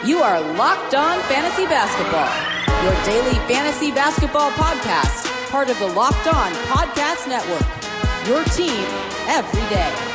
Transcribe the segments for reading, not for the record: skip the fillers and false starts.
You are Locked On Fantasy Basketball, your daily fantasy basketball podcast, part of the Locked On Podcast Network, your team every day.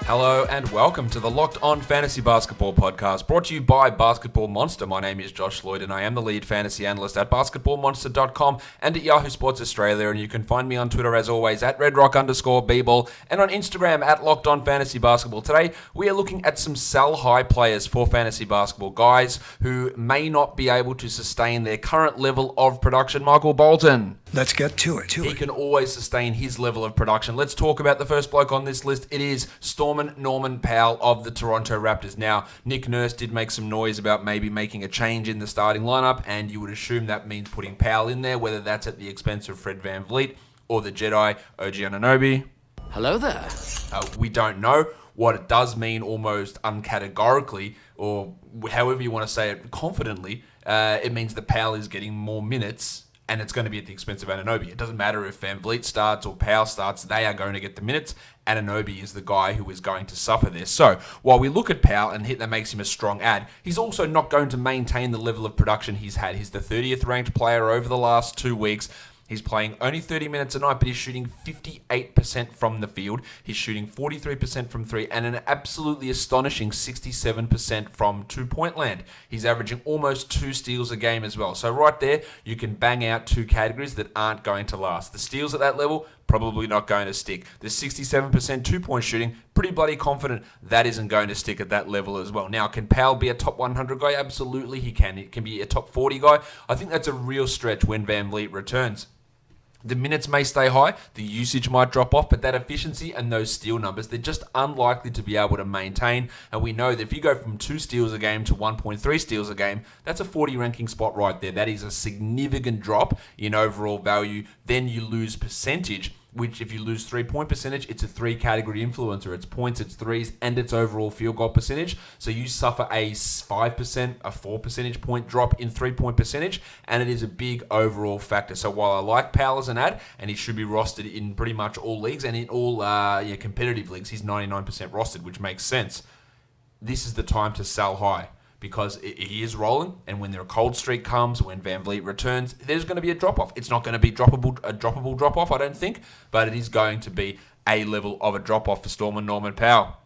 Hello and welcome to the Locked On Fantasy Basketball podcast, brought to you by Basketball Monster. My name is Josh Lloyd and I am the lead fantasy analyst at basketballmonster.com and at Yahoo Sports Australia, and you can find me on Twitter as always at redrock_bball and on Instagram at Locked On Fantasy Basketball. Today we are looking at some sell-high players for fantasy basketball, guys who may not be able to sustain their current level of production. Michael Bolton. Let's get to it. He can always sustain his level of production. Let's talk about the first bloke on this list. It is Stormin Powell of the Toronto Raptors. Now, Nick Nurse did make some noise about maybe making a change in the starting lineup, and you would assume that means putting Powell in there, whether that's at the expense of Fred VanVleet or the Jedi, OG Anunoby. Hello there. We don't know. What it does mean almost uncategorically, or however you want to say it confidently, it means that Powell is getting more minutes, and it's going to be at the expense of Anunoby. It doesn't matter if VanVleet starts or Powell starts, they are going to get the minutes. Anunoby is the guy who is going to suffer this. So, while we look at Powell and that makes him a strong ad, he's also not going to maintain the level of production he's had. He's the 30th ranked player over the last 2 weeks. He's playing only 30 minutes a night, but he's shooting 58% from the field. He's shooting 43% from three and an absolutely astonishing 67% from two-point land. He's averaging almost 2 steals a game as well. So right there, you can bang out 2 categories that aren't going to last. The steals at that level, probably not going to stick. The 67% two-point shooting, pretty bloody confident that isn't going to stick at that level as well. Now, can Powell be a top 100 guy? Absolutely he can. He can be a top 40 guy. I think that's a real stretch when VanVleet returns. The minutes may stay high, the usage might drop off, but that efficiency and those steal numbers, they're just unlikely to be able to maintain. And we know that if you go from 2 steals a game to 1.3 steals a game, that's a 40 ranking spot right there. That is a significant drop in overall value. Then you lose percentage, which if you lose 3-point percentage, it's a 3-category influencer. It's points, it's threes, and it's overall field goal percentage. So you suffer a 5%, a 4 percentage point drop in 3-point percentage, and it is a big overall factor. So while I like Powell as an ad, and he should be rostered in pretty much all leagues, and in all competitive leagues, he's 99% rostered, which makes sense. This is the time to sell high, because he is rolling, and when their cold streak comes, when VanVleet returns, there's going to be a drop-off. It's not going to be a droppable drop-off, I don't think, but it is going to be a level of a drop-off for Stormin Powell.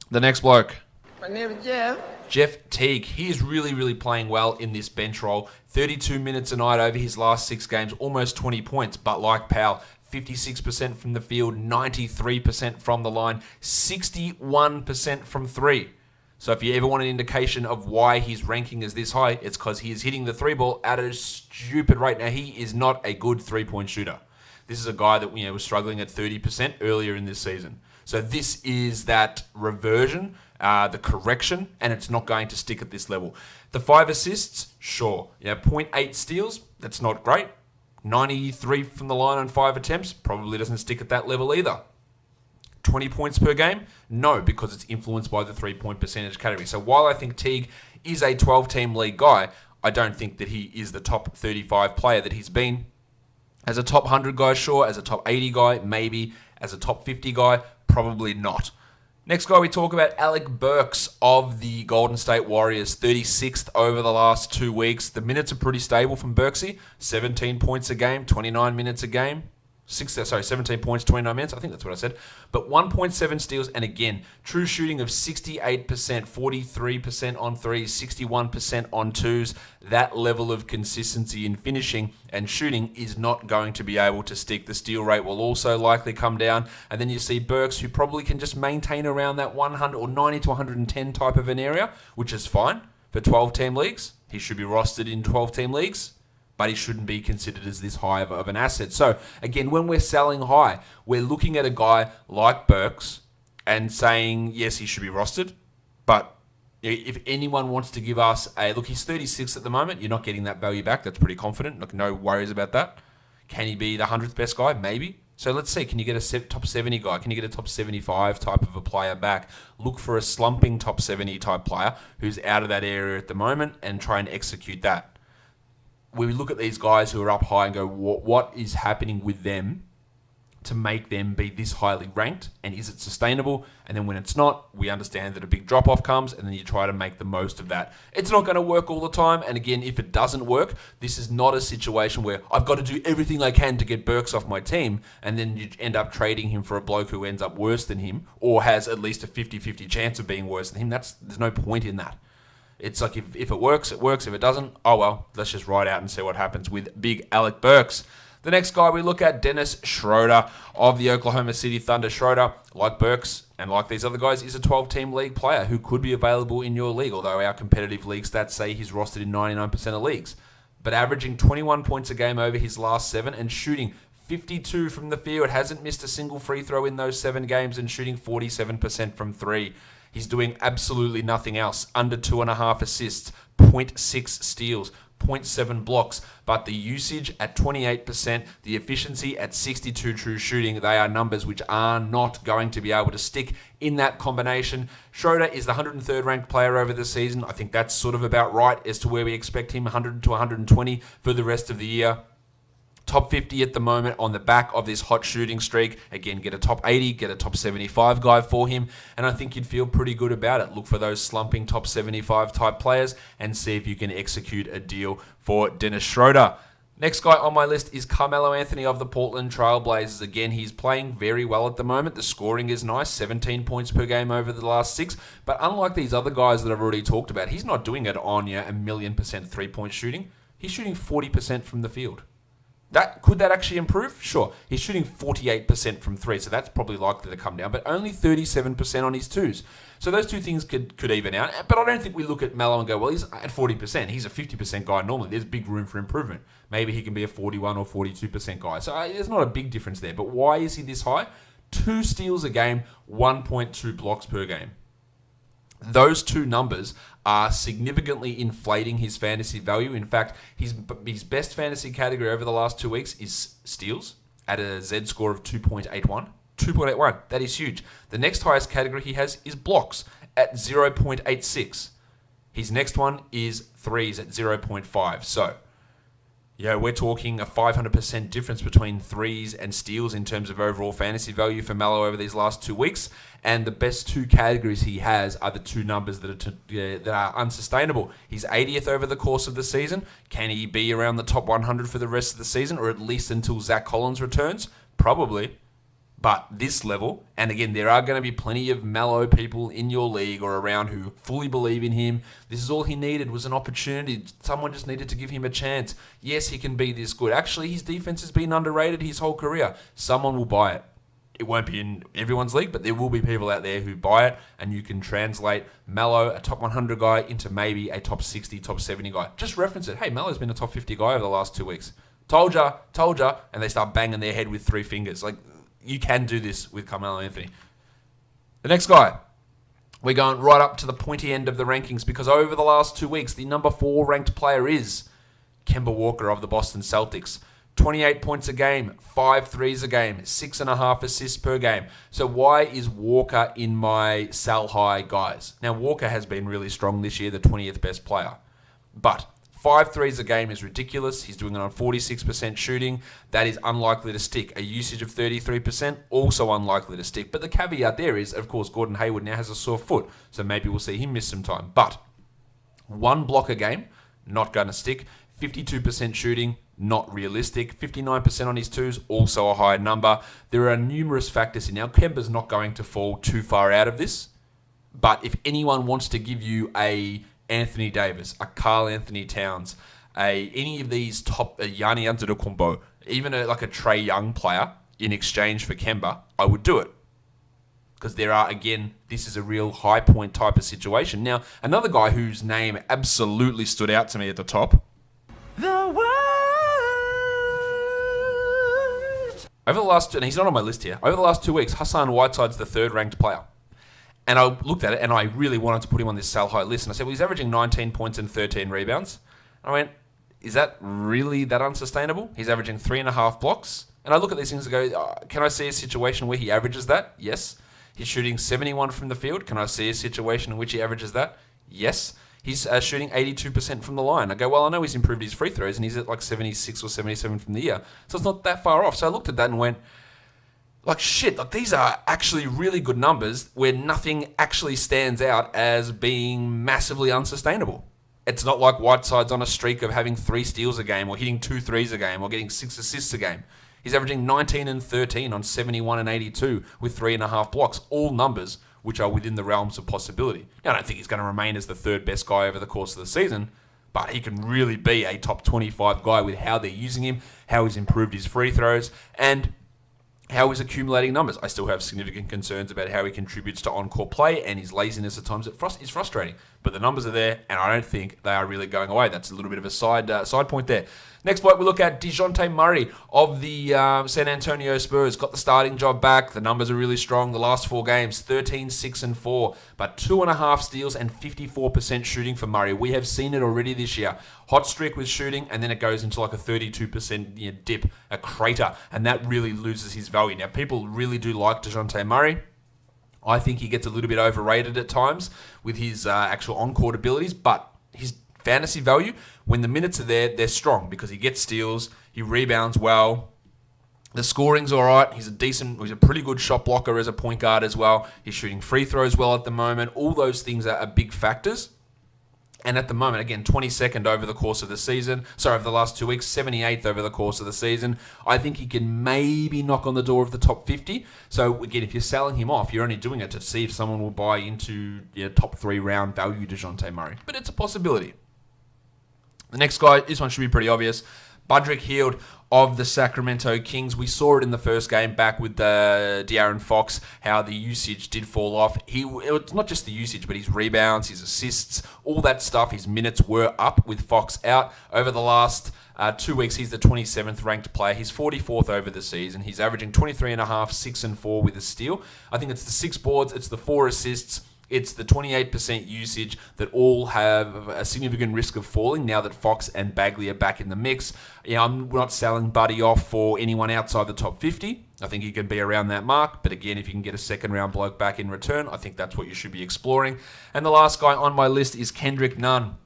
The next bloke. My name is Jeff. Jeff Teague. He is really, really playing well in this bench role. 32 minutes a night over his last 6 games, almost 20 points, but like Powell, 56% from the field, 93% from the line, 61% from 3. So if you ever want an indication of why his ranking is this high, it's because he is hitting the 3 ball at a stupid rate. Now, he is not a good 3-point shooter. This is a guy that was struggling at 30% earlier in this season. So this is that reversion, the correction, and it's not going to stick at this level. The 5 assists, sure. 0.8 steals, that's not great. 93 from the line on 5 attempts, probably doesn't stick at that level either. 20 points per game? No, because it's influenced by the 3-point percentage category. So while I think Teague is a 12-team league guy, I don't think that he is the top 35 player that he's been. As a top 100 guy, sure. As a top 80 guy, maybe. As a top 50 guy, probably not. Next guy we talk about, Alec Burks of the Golden State Warriors, 36th over the last 2 weeks. The minutes are pretty stable from Burksy. 17 points a game, 29 minutes a game. 17 points, 29 minutes. I think that's what I said. But 1.7 steals, and again, true shooting of 68%, 43% on threes, 61% on twos. That level of consistency in finishing and shooting is not going to be able to stick. The steal rate will also likely come down. And then you see Burks, who probably can just maintain around that 100 or 90 to 110 type of an area, which is fine for 12-team leagues. He should be rostered in 12-team leagues, but he shouldn't be considered as this high of an asset. So, again, when we're selling high, we're looking at a guy like Burks and saying, yes, he should be rostered, but if anyone wants to give us a... Look, he's 36 at the moment. You're not getting that value back. That's pretty confident. Look, no worries about that. Can he be the 100th best guy? Maybe. So let's see, can you get a top 70 guy? Can you get a top 75 type of a player back? Look for a slumping top 70 type player who's out of that area at the moment and try and execute that. we look at these guys who are up high and go, what is happening with them to make them be this highly ranked, and is it sustainable? And then when it's not, we understand that a big drop-off comes, and then you try to make the most of that. It's not going to work all the time, and again, if it doesn't work, this is not a situation where I've got to do everything I can to get Burks off my team, and then you end up trading him for a bloke who ends up worse than him, or has at least a 50-50 chance of being worse than him. There's no point in that. It's like if it works, it works. If it doesn't, oh well, let's just ride out and see what happens with big Alec Burks. The next guy we look at, Dennis Schroder of the Oklahoma City Thunder. Schroder, like Burks and like these other guys, is a 12-team league player who could be available in your league, although our competitive league stats say he's rostered in 99% of leagues. But averaging 21 points a game over his last 7 and shooting 52 from the field, hasn't missed a single free throw in those 7 games and shooting 47% from 3. He's doing absolutely nothing else. Under 2.5 assists, 0.6 steals, 0.7 blocks, but the usage at 28%, the efficiency at 62 true shooting, they are numbers which are not going to be able to stick in that combination. Schroder is the 103rd ranked player over the season. I think that's sort of about right as to where we expect him, 100 to 120 for the rest of the year. Top 50 at the moment on the back of this hot shooting streak. Again, get a top 80, get a top 75 guy for him, and I think you'd feel pretty good about it. Look for those slumping top 75 type players and see if you can execute a deal for Dennis Schroder. Next guy on my list is Carmelo Anthony of the Portland Trail Blazers. Again, he's playing very well at the moment. The scoring is nice, 17 points per game over the last 6. But unlike these other guys that I've already talked about, he's not doing it on a million% three-point shooting. He's shooting 40% from the field. Could that actually improve? Sure. He's shooting 48% from 3, so that's probably likely to come down, but only 37% on his 2s. So those two things could even out. But I don't think we look at Melo and go, well, he's at 40%. He's a 50% guy normally. There's big room for improvement. Maybe he can be a 41 or 42% guy. So there's not a big difference there. But why is he this high? 2 steals a game, 1.2 blocks per game. Those two numbers are significantly inflating his fantasy value. In fact, his best fantasy category over the last 2 weeks is steals at a Z score of 2.81. 2.81. That is huge. The next highest category he has is blocks at 0.86. His next one is threes at 0.5. So, we're talking a 500% difference between threes and steals in terms of overall fantasy value for Melo over these last 2 weeks. And the best 2 categories he has are the 2 numbers that are unsustainable. He's 80th over the course of the season. Can he be around the top 100 for the rest of the season, or at least until Zach Collins returns? Probably. But this level, and again, there are going to be plenty of Melo people in your league or around who fully believe in him. This is all he needed, was an opportunity. Someone just needed to give him a chance. Yes, he can be this good. Actually, his defense has been underrated his whole career. Someone will buy it. It won't be in everyone's league, but there will be people out there who buy it, and you can translate Melo, a top 100 guy, into maybe a top 60, top 70 guy. Just reference it. Hey, Melo's been a top 50 guy over the last 2 weeks. Told ya, and they start banging their head with 3 fingers. You can do this with Carmelo Anthony. The next guy, we're going right up to the pointy end of the rankings because over the last 2 weeks, the number 4 ranked player is Kemba Walker of the Boston Celtics. 28 points a game, 5 threes a game, 6.5 assists per game. So why is Walker in my sell high guys? Now, Walker has been really strong this year, the 20th best player. But 5 threes a game is ridiculous. He's doing it on 46% shooting. That is unlikely to stick. A usage of 33%, also unlikely to stick. But the caveat there is, of course, Gordon Hayward now has a sore foot. So maybe we'll see him miss some time. But 1 block a game, not going to stick. 52% shooting, not realistic. 59% on his 2s, also a high number. There are numerous factors in. Now, Kemba's not going to fall too far out of this. But if anyone wants to give you a Anthony Davis, a Karl Anthony Towns, any of these top, Giannis Antetokounmpo, even a Trae Young player in exchange for Kemba, I would do it. Because there are, again, this is a real high point type of situation. Now, another guy whose name absolutely stood out to me at the top. The world. Over the last, and he's not on my list here, over the last 2 weeks, Hassan Whiteside's the 3rd ranked player. And I looked at it, and I really wanted to put him on this sell high list. And I said, well, he's averaging 19 points and 13 rebounds. I went, is that really that unsustainable? He's averaging 3.5 blocks. And I look at these things and go, can I see a situation where he averages that? Yes. He's shooting 71 from the field. Can I see a situation in which he averages that? Yes. he's shooting 82% from the line. I go, well, I know he's improved his free throws, and he's at like 76 or 77 from the year. So it's not that far off. So I looked at that and went, like, shit, like these are actually really good numbers where nothing actually stands out as being massively unsustainable. It's not like Whiteside's on a streak of having 3 steals a game or hitting 2 threes a game or getting 6 assists a game. He's averaging 19 and 13 on 71 and 82 with 3.5 blocks, all numbers which are within the realms of possibility. Now, I don't think he's going to remain as the 3rd best guy over the course of the season, but he can really be a top 25 guy with how they're using him, how he's improved his free throws, and how he's accumulating numbers. I still have significant concerns about how he contributes to on-court play, and his laziness at times is frustrating. But the numbers are there, and I don't think they are really going away. That's a little bit of a side point there. Next bloke, we look at Dejounte Murray of the San Antonio Spurs. Got the starting job back. The numbers are really strong. The last 4 games, 13, 6, and 4. But 2.5 steals and 54% shooting for Murray. We have seen it already this year. Hot streak with shooting, and then it goes into like a 32% dip, a crater. And that really loses his value. Now, people really do like Dejounte Murray. I think he gets a little bit overrated at times with his actual on-court abilities, but his fantasy value, when the minutes are there, they're strong because he gets steals, he rebounds well, the scoring's all right, he's a pretty good shot blocker as a point guard as well, he's shooting free throws well at the moment, all those things are big factors. And at the moment, again, 22nd over the course of the season. Over the last 2 weeks, 78th over the course of the season. I think he can maybe knock on the door of the top 50. So, again, if you're selling him off, you're only doing it to see if someone will buy into top 3 round value Dejounte Murray. But it's a possibility. The next guy, this one should be pretty obvious. Budrick Hield of the Sacramento Kings. We saw it in the first game back with De'Aaron Fox, how the usage did fall off. It's not just the usage, but his rebounds, his assists, all that stuff. His minutes were up with Fox out. Over the last 2 weeks, he's the 27th ranked player. He's 44th over the season. He's averaging 23.5, 6 and 4 with a steal. I think it's the 6 boards, it's the 4 assists. It's the 28% usage that all have a significant risk of falling now that Fox and Bagley are back in the mix. I'm not selling Buddy off for anyone outside the top 50. I think he can be around that mark. But again, if you can get a second round bloke back in return, I think that's what you should be exploring. And the last guy on my list is Kendrick Nunn,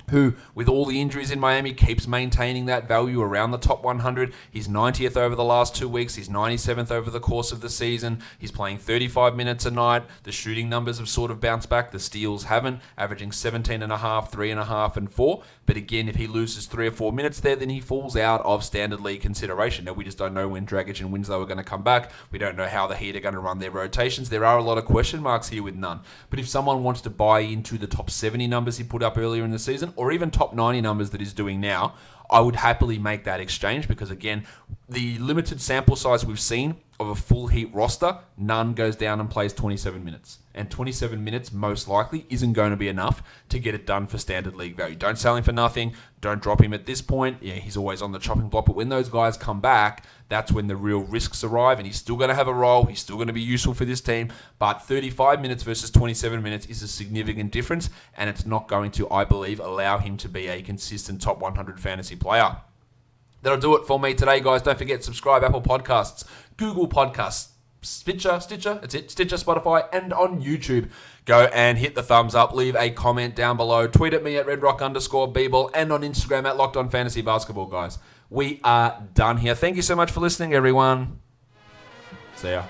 who, with all the injuries in Miami, keeps maintaining that value around the top 100. He's 90th over the last 2 weeks. He's 97th over the course of the season. He's playing 35 minutes a night. The shooting numbers have sort of bounced back. The steals haven't, averaging 17.5, 3.5, and 4. But again, if he loses 3 or 4 minutes there, then he falls out of standard league consideration. Now, we just don't know when Dragic and Winslow are going to come back. We don't know how the Heat are going to run their rotations. There are a lot of question marks here with Nunn. But if someone wants to buy into the top 70 numbers he put up earlier in the season, or even top 90 numbers that he's doing now, I would happily make that exchange because, again, the limited sample size we've seen of a full Heat roster, Nunn goes down and plays 27 minutes. And 27 minutes, most likely, isn't going to be enough to get it done for standard league value. Don't sell him for nothing. Don't drop him at this point. Yeah, he's always on the chopping block. But when those guys come back, that's when the real risks arrive. And he's still going to have a role. He's still going to be useful for this team. But 35 minutes versus 27 minutes is a significant difference. And it's not going to, I believe, allow him to be a consistent top 100 fantasy player. That'll do it for me today, guys. Don't forget, subscribe Apple Podcasts, Google Podcasts, Stitcher, that's it, Stitcher, Spotify, and on YouTube. Go and hit the thumbs up, leave a comment down below, tweet at me at redrock_bball, and on Instagram at LockedOnFantasyBasketball, guys. We are done here. Thank you so much for listening, everyone. See ya.